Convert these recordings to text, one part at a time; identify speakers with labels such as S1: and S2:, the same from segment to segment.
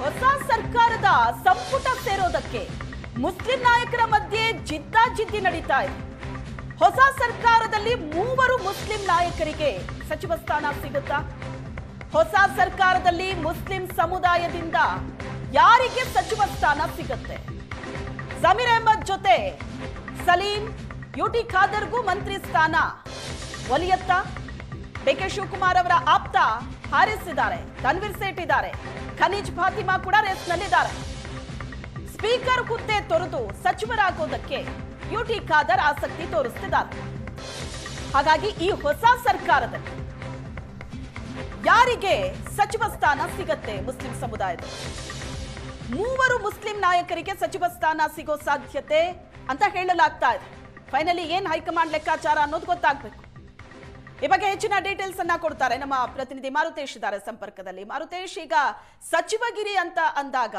S1: ಹೊಸ ಸರ್ಕಾರದ ಸಂಪುಟ ಸೇರೋದಕ್ಕೆ ಮುಸ್ಲಿಂ ನಾಯಕರ ಮಧ್ಯೆ ಜಿದ್ದಾಜಿದ್ದಿ ನಡೀತಾ ಇದೆ. ಹೊಸ ಸರ್ಕಾರದಲ್ಲಿ 3 ಮುಸ್ಲಿಂ ನಾಯಕರಿಗೆ ಸಚಿವ ಸ್ಥಾನ ಸಿಗುತ್ತಾ? ಹೊಸ ಸರ್ಕಾರದಲ್ಲಿ ಮುಸ್ಲಿಂ ಸಮುದಾಯದಿಂದ ಯಾರಿಗೆ ಸಚಿವ ಸ್ಥಾನ ಸಿಗುತ್ತೆ? ಜಮೀರ್ ಅಹ್ಮದ್ ಜೊತೆ ಸಲೀಂ, ಯುಟಿ ಖಾದರ್ಗೂ ಮಂತ್ರಿ ಸ್ಥಾನ ಒಲಿಯತ್ತಾ? ಡಿಕೆ ಶಿವಕುಮಾರ್ ಅವರ ಆಪ್ತ ಹಾರಿಸ್ ಇದ್ದಾರೆ, ತನ್ವೀರ್ ಸೇಠ್ ಇದ್ದಾರೆ, ಖನೀಜ್ ಫಾತಿಮಾ ಕೂಡ ರೇಸ್ನಲ್ಲಿದ್ದಾರೆ. ಸ್ಪೀಕರ್ ಹುದ್ದೆ ತೊರೆದು ಸಚಿವರಾಗೋದಕ್ಕೆ ಯುಟಿ ಖಾದರ್ ಆಸಕ್ತಿ ತೋರಿಸುತ್ತಿದ್ದಾರೆ. ಹಾಗಾಗಿ ಈ ಹೊಸ ಸರ್ಕಾರದಲ್ಲಿ ಯಾರಿಗೆ ಸಚಿವ ಸ್ಥಾನ ಸಿಗತ್ತೆ? ಮುಸ್ಲಿಂ ಸಮುದಾಯದ 3 ಮುಸ್ಲಿಂ ನಾಯಕರಿಗೆ ಸಚಿವ ಸ್ಥಾನ ಸಿಗೋ ಸಾಧ್ಯತೆ ಅಂತ ಹೇಳಲಾಗ್ತಾ ಇದೆ. ಫೈನಲಿ ಏನ್ ಹೈಕಮಾಂಡ್ ಲೆಕ್ಕಾಚಾರ ಅನ್ನೋದು ಗೊತ್ತಾಗಬೇಕು. ಈ ಬಗ್ಗೆ ಹೆಚ್ಚಿನ ಡೀಟೇಲ್ಸ್ ಅನ್ನ ಕೊಡ್ತಾರೆ ನಮ್ಮ ಪ್ರತಿನಿಧಿ ಮಾರುತೇಶ್ ಇದ್ದಾರೆ ಸಂಪರ್ಕದಲ್ಲಿ. ಮಾರುತೇಶ್, ಈಗ ಸಚಿವಗಿರಿ ಅಂತ ಅಂದಾಗ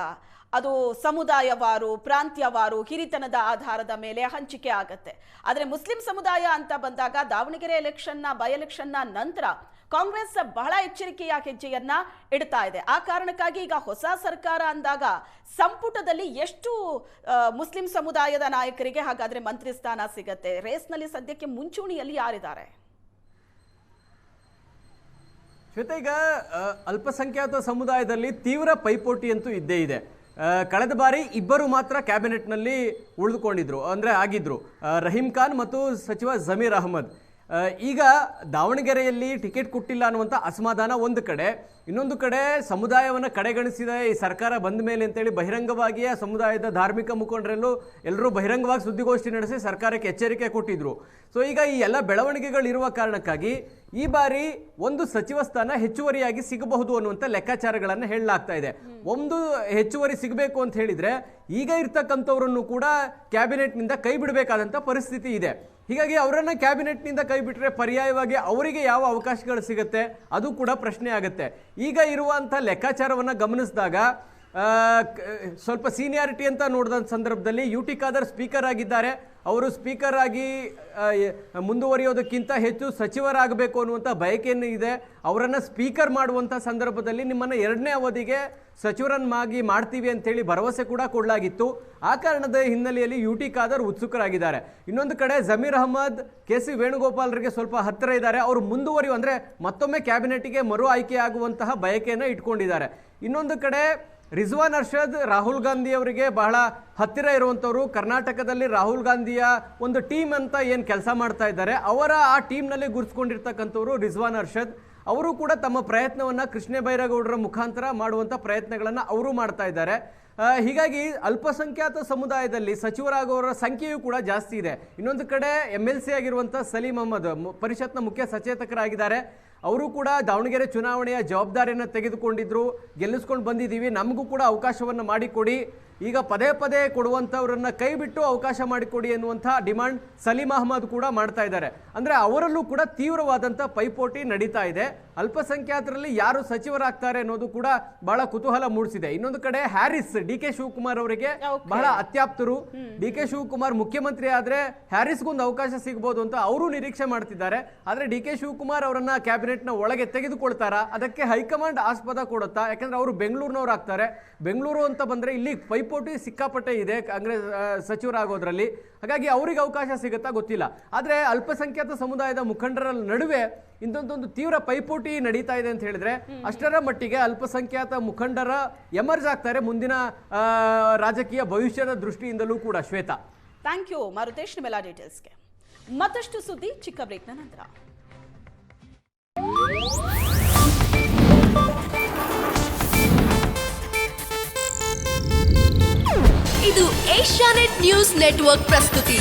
S1: ಅದು ಸಮುದಾಯವಾರು, ಪ್ರಾಂತ್ಯವಾರು, ಹಿರಿತನದ ಆಧಾರದ ಮೇಲೆ ಹಂಚಿಕೆ ಆಗತ್ತೆ. ಆದರೆ ಮುಸ್ಲಿಂ ಸಮುದಾಯ ಅಂತ ಬಂದಾಗ ದಾವಣಗೆರೆ ಬೈ ಎಲೆಕ್ಷನ್ನ ನಂತರ ಕಾಂಗ್ರೆಸ್ ಬಹಳ ಎಚ್ಚರಿಕೆಯ ಹೆಜ್ಜೆಯನ್ನ ಇಡ್ತಾ ಇದೆ. ಆ ಕಾರಣಕ್ಕಾಗಿ ಈಗ ಹೊಸ ಸರ್ಕಾರ ಅಂದಾಗ ಸಂಪುಟದಲ್ಲಿ ಎಷ್ಟು ಮುಸ್ಲಿಂ ಸಮುದಾಯದ ನಾಯಕರಿಗೆ ಹಾಗಾದ್ರೆ ಮಂತ್ರಿ ಸ್ಥಾನ ಸಿಗತ್ತೆ? ರೇಸ್ನಲ್ಲಿ ಸದ್ಯಕ್ಕೆ ಮುಂಚೂಣಿಯಲ್ಲಿ ಯಾರಿದ್ದಾರೆ?
S2: ಶ್ವೇತಾ, ಈಗ ಅಲ್ಪಸಂಖ್ಯಾತ ಸಮುದಾಯದಲ್ಲಿ ತೀವ್ರ ಪೈಪೋಟಿ ಅಂತೂ ಇದ್ದೇ ಇದೆ. ಕಳೆದ ಬಾರಿ 2 ಮಾತ್ರ ಕ್ಯಾಬಿನೆಟ್ನಲ್ಲಿ ಉಳಿದುಕೊಂಡಿದ್ರು, ಅಂದರೆ ಆಗಿದ್ರು, ರಹೀಂ ಖಾನ್ ಮತ್ತು ಸಚಿವ ಜಮೀರ್ ಅಹ್ಮದ್. ಈಗ ದಾವಣಗೆರೆಯಲ್ಲಿ ಟಿಕೆಟ್ ಕೊಟ್ಟಿಲ್ಲ ಅನ್ನುವಂಥ ಅಸಮಾಧಾನ ಒಂದು ಕಡೆ, ಇನ್ನೊಂದು ಕಡೆ ಸಮುದಾಯವನ್ನು ಕಡೆಗಣಿಸಿದ ಈ ಸರ್ಕಾರ ಬಂದ ಮೇಲೆ ಅಂತೇಳಿ ಬಹಿರಂಗವಾಗಿಯೇ ಸಮುದಾಯದ ಧಾರ್ಮಿಕ ಮುಖಂಡರೆಲ್ಲರೂ ಬಹಿರಂಗವಾಗಿ ಸುದ್ದಿಗೋಷ್ಠಿ ನಡೆಸಿ ಸರ್ಕಾರಕ್ಕೆ ಎಚ್ಚರಿಕೆ ಕೊಟ್ಟಿದ್ರು. ಸೊ ಈಗ ಈ ಎಲ್ಲ ಬೆಳವಣಿಗೆಗಳಿರುವ ಕಾರಣಕ್ಕಾಗಿ ಈ ಬಾರಿ ಒಂದು ಸಚಿವ ಸ್ಥಾನ ಹೆಚ್ಚುವರಿಯಾಗಿ ಸಿಗಬಹುದು ಅನ್ನುವಂಥ ಲೆಕ್ಕಾಚಾರಗಳನ್ನು ಹೇಳಲಾಗ್ತಾ ಇದೆ. ಒಂದು ಹೆಚ್ಚುವರಿ ಸಿಗಬೇಕು ಅಂತ ಹೇಳಿದ್ರೆ ಈಗ ಇರ್ತಕ್ಕಂಥವ್ರನ್ನು ಕೂಡ ಕ್ಯಾಬಿನೆಟ್ನಿಂದ ಕೈ ಬಿಡಬೇಕಾದಂಥ ಪರಿಸ್ಥಿತಿ ಇದೆ. ಹೀಗಾಗಿ ಅವರನ್ನು ಕ್ಯಾಬಿನೆಟ್ನಿಂದ ಕೈ ಬಿಟ್ಟರೆ ಪರ್ಯಾಯವಾಗಿ ಅವರಿಗೆ ಯಾವ ಅವಕಾಶಗಳು ಸಿಗುತ್ತೆ ಅದು ಕೂಡ ಪ್ರಶ್ನೆ ಆಗುತ್ತೆ. ಈಗ ಇರುವಂಥ ಲೆಕ್ಕಾಚಾರವನ್ನು ಗಮನಿಸಿದಾಗ ಸ್ವಲ್ಪ ಸೀನಿಯಾರಿಟಿ ಅಂತ ನೋಡಿದ ಸಂದರ್ಭದಲ್ಲಿ ಯುಟಿ ಖಾದರ್ ಸ್ಪೀಕರ್ ಆಗಿದ್ದಾರೆ. ಅವರು ಸ್ಪೀಕರ್ ಆಗಿ ಮುಂದುವರಿಯೋದಕ್ಕಿಂತ ಹೆಚ್ಚು ಸಚಿವರಾಗಬೇಕು ಅನ್ನುವಂಥ ಬಯಕೆಯನ್ನು ಇದೆ. ಅವರನ್ನು ಸ್ಪೀಕರ್ ಮಾಡುವಂಥ ಸಂದರ್ಭದಲ್ಲಿ ನಿಮ್ಮನ್ನು 2ನೇ ಅವಧಿಗೆ ಸಚಿವರನ್ನಾಗಿ ಮಾಡ್ತೀವಿ ಅಂತೇಳಿ ಭರವಸೆ ಕೂಡ ಕೊಡಲಾಗಿತ್ತು. ಆ ಕಾರಣದ ಹಿನ್ನೆಲೆಯಲ್ಲಿ ಯುಟಿ ಖಾದರ್ ಉತ್ಸುಕರಾಗಿದ್ದಾರೆ. ಇನ್ನೊಂದು ಕಡೆ ಜಮೀರ್ ಅಹ್ಮದ್, KC ವೇಣುಗೋಪಾಲ್ರಿಗೆ ಸ್ವಲ್ಪ ಹತ್ತಿರ ಇದ್ದಾರೆ. ಅವರು ಅಂದರೆ ಮತ್ತೊಮ್ಮೆ ಕ್ಯಾಬಿನೆಟ್ಗೆ ಮರು ಆಯ್ಕೆಯಾಗುವಂತಹ ಬಯಕೆಯನ್ನು ಇಟ್ಕೊಂಡಿದ್ದಾರೆ. ಇನ್ನೊಂದು ಕಡೆ ರಿಜ್ವಾನ್ ಅರ್ಷದ್ ರಾಹುಲ್ ಗಾಂಧಿ ಅವರಿಗೆ ಬಹಳ ಹತ್ತಿರ ಇರುವಂಥವ್ರು. ಕರ್ನಾಟಕದಲ್ಲಿ ರಾಹುಲ್ ಗಾಂಧಿಯ ಒಂದು ಟೀಮ್ ಅಂತ ಏನು ಕೆಲಸ ಮಾಡ್ತಾ ಇದ್ದಾರೆ, ಅವರ ಆ ಟೀಮ್ನಲ್ಲಿ ಗುರುತಿಸ್ಕೊಂಡಿರ್ತಕ್ಕಂಥವ್ರು ರಿಜ್ವಾನ್ ಅರ್ಷದ್. ಅವರು ಕೂಡ ತಮ್ಮ ಪ್ರಯತ್ನವನ್ನು ಕೃಷ್ಣ ಬೈರೇಗೌಡರ ಮುಖಾಂತರ ಮಾಡುವಂಥ ಪ್ರಯತ್ನಗಳನ್ನು ಅವರು ಮಾಡ್ತಾ ಇದ್ದಾರೆ. ಹೀಗಾಗಿ ಅಲ್ಪಸಂಖ್ಯಾತ ಸಮುದಾಯದಲ್ಲಿ ಸಚಿವರಾಗುವವರ ಸಂಖ್ಯೆಯೂ ಕೂಡ ಜಾಸ್ತಿ ಇದೆ. ಇನ್ನೊಂದು ಕಡೆ MLC ಆಗಿರುವಂಥ ಸಲೀಂ ಅಹ್ಮದ್ ಪರಿಷತ್ನ ಮುಖ್ಯ ಸಚೇತಕರಾಗಿದ್ದಾರೆ. ಅವರು ಕೂಡ ದಾವಣಗೆರೆ ಚುನಾವಣೆಯ ಜವಾಬ್ದಾರಿಯನ್ನು ತೆಗೆದುಕೊಂಡಿದ್ರು, ಗೆಲ್ಲಿಸ್ಕೊಂಡು ಬಂದಿದ್ದೀವಿ, ನಮಗೂ ಕೂಡ ಅವಕಾಶವನ್ನು ಮಾಡಿಕೊಡಿ, ಈಗ ಪದೇ ಪದೇ ಕೊಡುವಂಥವ್ರನ್ನ ಕೈ ಬಿಟ್ಟು ಅವಕಾಶ ಮಾಡಿಕೊಡಿ ಎನ್ನುವಂಥ ಡಿಮಾಂಡ್ ಸಲೀಂ ಅಹ್ಮದ್ ಕೂಡ ಮಾಡ್ತಾ ಇದ್ದಾರೆ. ಅಂದರೆ ಅವರಲ್ಲೂ ಕೂಡ ತೀವ್ರವಾದಂಥ ಪೈಪೋಟಿ ನಡೀತಾ ಇದೆ. ಅಲ್ಪಸಂಖ್ಯಾತರಲ್ಲಿ ಯಾರು ಸಚಿವರಾಗ್ತಾರೆ ಅನ್ನೋದು ಕೂಡ ಬಹಳ ಕುತೂಹಲ ಮೂಡಿಸಿದೆ. ಇನ್ನೊಂದು ಕಡೆ ಹ್ಯಾರಿಸ್, DK ಶಿವಕುಮಾರ್ ಅವರಿಗೆ ಬಹಳ ಅತ್ಯಾಪ್ತರು. DK ಶಿವಕುಮಾರ್ ಮುಖ್ಯಮಂತ್ರಿ ಆದ್ರೆ ಹ್ಯಾರಿಸ್ಗೊಂದು ಅವಕಾಶ ಸಿಗಬಹುದು ಅಂತ ಅವರು ನಿರೀಕ್ಷೆ ಮಾಡ್ತಿದ್ದಾರೆ. ಆದ್ರೆ DK ಶಿವಕುಮಾರ್ ಅವರನ್ನ ಕ್ಯಾಬಿನೆಟ್ನ ಒಳಗೆ ತೆಗೆದುಕೊಳ್ತಾರಾ? ಅದಕ್ಕೆ ಹೈಕಮಾಂಡ್ ಆಸ್ಪದ ಕೊಡುತ್ತಾ? ಯಾಕಂದ್ರೆ ಅವರು ಬೆಂಗಳೂರಿನವ್ರು ಆಗ್ತಾರೆ. ಬೆಂಗಳೂರು ಅಂತ ಬಂದ್ರೆ ಇಲ್ಲಿ ಪೈಪೋಟಿ ಸಿಕ್ಕಾಪಟ್ಟೆ ಇದೆ ಕಾಂಗ್ರೆಸ್ ಸಚಿವರಾಗೋದ್ರಲ್ಲಿ. ಹಾಗಾಗಿ ಅವರಿಗೆ ಅವಕಾಶ ಸಿಗುತ್ತಾ ಗೊತ್ತಿಲ್ಲ. ಆದರೆ ಅಲ್ಪಸಂಖ್ಯಾತ ಸಮುದಾಯದ ಮುಖಂಡರ ನಡುವೆ ಇಂಥೊಂದೊಂದು ತೀವ್ರ ಪೈಪೋಟಿ ನಡೀತಾ ಇದೆ ಅಂತ ಹೇಳಿದ್ರೆ ಅಷ್ಟರ ಮಟ್ಟಿಗೆ ಅಲ್ಪಸಂಖ್ಯಾತ ಮುಖಂಡರ ಎಮರ್ಜ್ ಆಗ್ತಾರೆ ಮುಂದಿನ ರಾಜಕೀಯ ಭವಿಷ್ಯದ ದೃಷ್ಟಿಯಿಂದಲೂ ಕೂಡ. ಶ್ವೇತಾ,
S1: ಥ್ಯಾಂಕ್ ಯು ಮಾರುತೇಶ್, ನಿಮ್ಮೆಲ್ಲ ಡೀಟೇಲ್ಸ್ಗೆ. ಮತ್ತಷ್ಟು ಸುದ್ದಿ ಚಿಕ್ಕ ಬ್ರೇಕ್ನ ನಂತರ.
S3: ಇದು ಏಷ್ಯಾನೆಟ್ ನ್ಯೂಸ್ ನೆಟ್ವರ್ಕ್ ಪ್ರಸ್ತುತಿ.